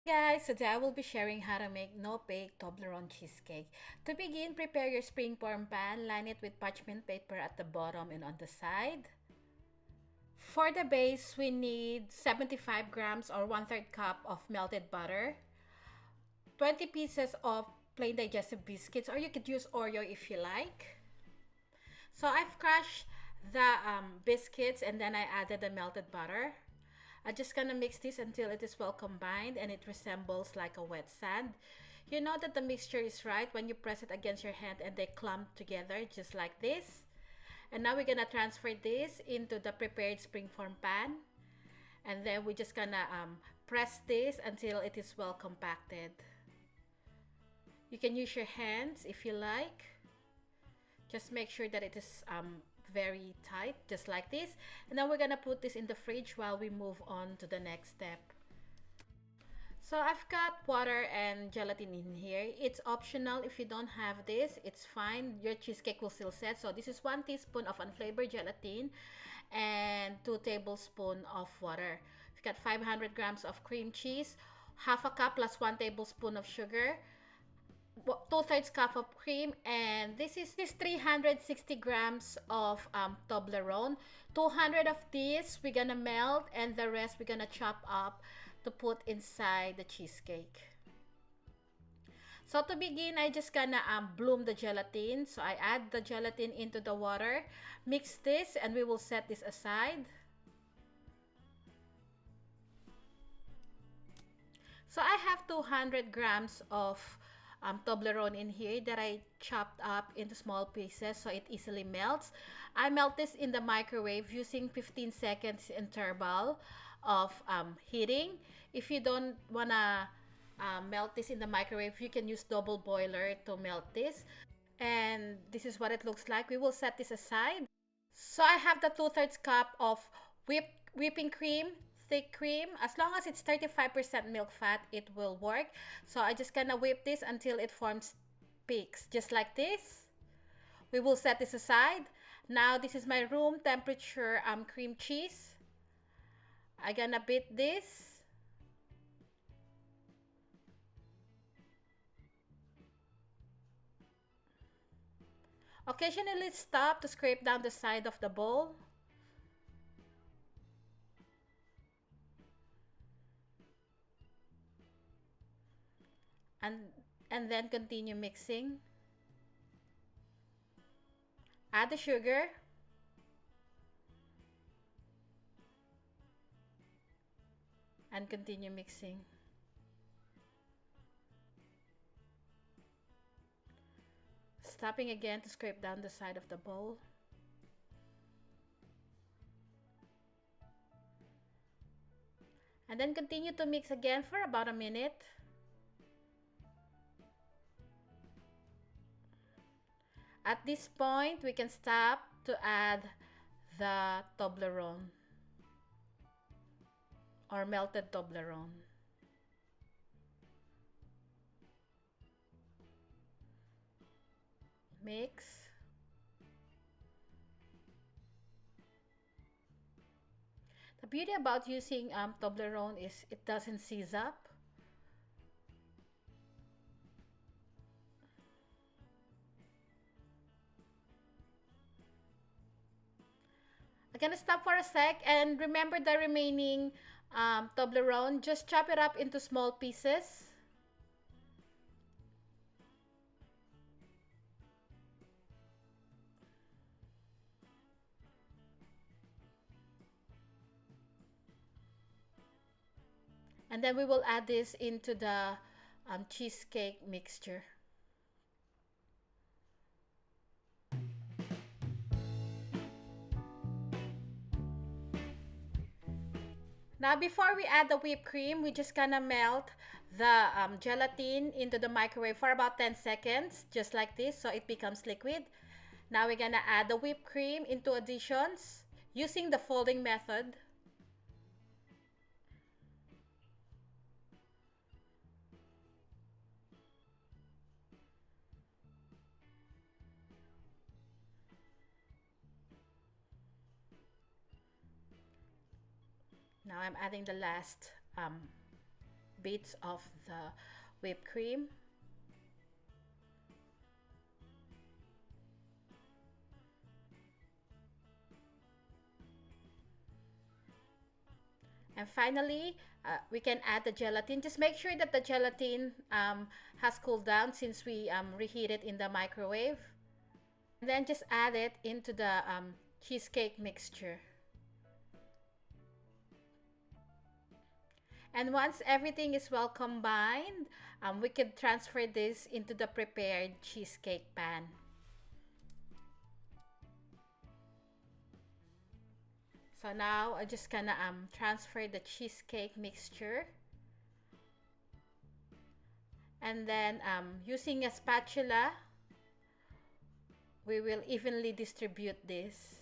Guys, today I will be sharing how to make no-bake Toblerone cheesecake. To begin, prepare your springform pan. Line it with parchment paper at the bottom and on the side. For the base, we need 75 grams or 1/3 cup of melted butter, 20 pieces of plain digestive biscuits, or you could use Oreo if you like. So I've crushed the biscuits and then I added the melted butter. I'm just gonna mix this until it is well combined and it resembles like a wet sand. You know that the mixture is right when you press it against your hand and they clump together just like this. And now we're gonna transfer this into the prepared springform pan. And then we're just gonna press this until it is well compacted. You can use your hands if you like. Just make sure that it is very tight, just like this. And then we're gonna put this in the fridge while we move on to the next step. So I've got water and gelatin in here. It's optional. If you don't have this, it's fine. Your cheesecake will still set. So this is 1 teaspoon of unflavored gelatin and 2 tablespoons of water. We've got 500 grams of cream cheese, half a cup plus 1 tablespoon of sugar, 2/3 cup of cream, and this is 360 grams of Toblerone. 200 of this we're gonna melt and the rest we're gonna chop up to put inside the cheesecake. So to begin, I just gonna bloom the gelatin. So I add the gelatin into the water, mix this, and we will set this aside. So I have 200 grams of Toblerone in here that I chopped up into small pieces so it easily melts. I melt this in the microwave using 15 seconds interval of heating. If you don't wanna melt this in the microwave, you can use double boiler to melt this. And this is what it looks like. We will set this aside. So I have the 2/3 cup of whipping cream, thick cream. As long as it's 35% milk fat, it will work. So I just gonna whip this until it forms peaks, just like this. We will set this aside. Now this is my room temperature cream cheese. I gonna beat this. Occasionally stop to scrape down the side of the bowl. And and then continue mixing. Add the sugar. And continue mixing. Stopping again to scrape down the side of the bowl. And then continue to mix again for about a minute. At this point, we can stop to add the Toblerone or melted Toblerone. Mix. The beauty about using Toblerone is it doesn't seize up. I'm gonna stop for a sec and remember the remaining Toblerone. Just chop it up into small pieces. And then we will add this into the cheesecake mixture. Now, before we add the whipped cream, we just gonna melt the gelatin into the microwave for about 10 seconds, just like this, so it becomes liquid. Now, we're gonna add the whipped cream into additions using the folding method. Now, I'm adding the last bits of the whipped cream. And finally, we can add the gelatin. Just make sure that the gelatin has cooled down since we reheat it in the microwave. And then just add it into the cheesecake mixture. And once everything is well combined, we can transfer this into the prepared cheesecake pan. So now I'm just gonna transfer the cheesecake mixture, and then using a spatula, we will evenly distribute this.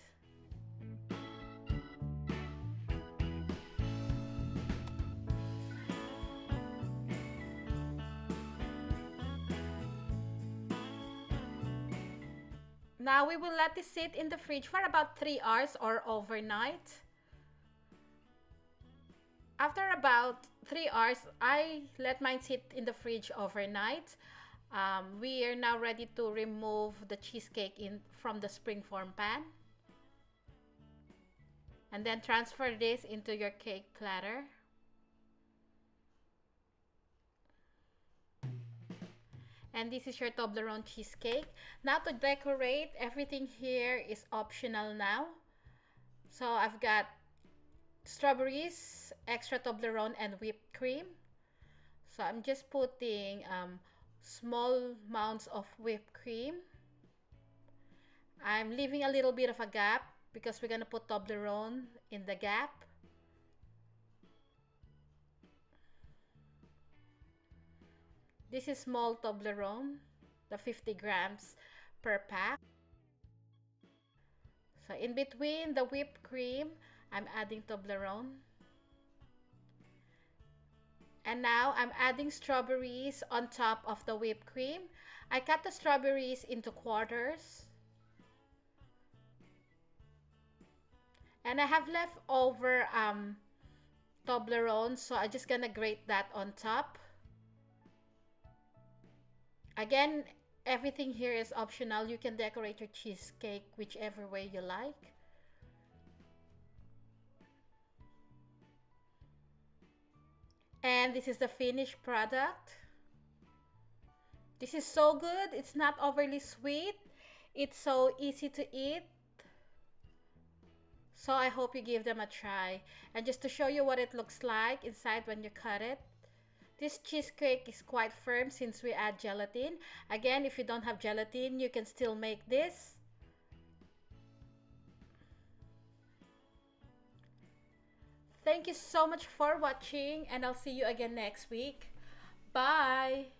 Now we will let this sit in the fridge for about 3 hours or overnight. After about 3 hours, I let mine sit in the fridge overnight. We are now ready to remove the cheesecake from the springform pan. And then transfer this into your cake platter. And this is your Toblerone cheesecake. Now to decorate, everything here is optional now. So I've got strawberries, extra Toblerone, and whipped cream. So I'm just putting small amounts of whipped cream. I'm leaving a little bit of a gap because we're gonna put Toblerone in the gap. This is small Toblerone, the 50 grams per pack. So in between the whipped cream, I'm adding Toblerone. And now I'm adding strawberries on top of the whipped cream. I cut the strawberries into quarters. And I have leftover Toblerone, so I'm just gonna grate that on top. Again, everything here is optional. You can decorate your cheesecake whichever way you like. And this is the finished product. This is so good. It's not overly sweet. It's so easy to eat. So I hope you give them a try. And just to show you what it looks like inside when you cut it. This cheesecake is quite firm since we add gelatin. Again, if you don't have gelatin, you can still make this. Thank you so much for watching, and I'll see you again next week. Bye!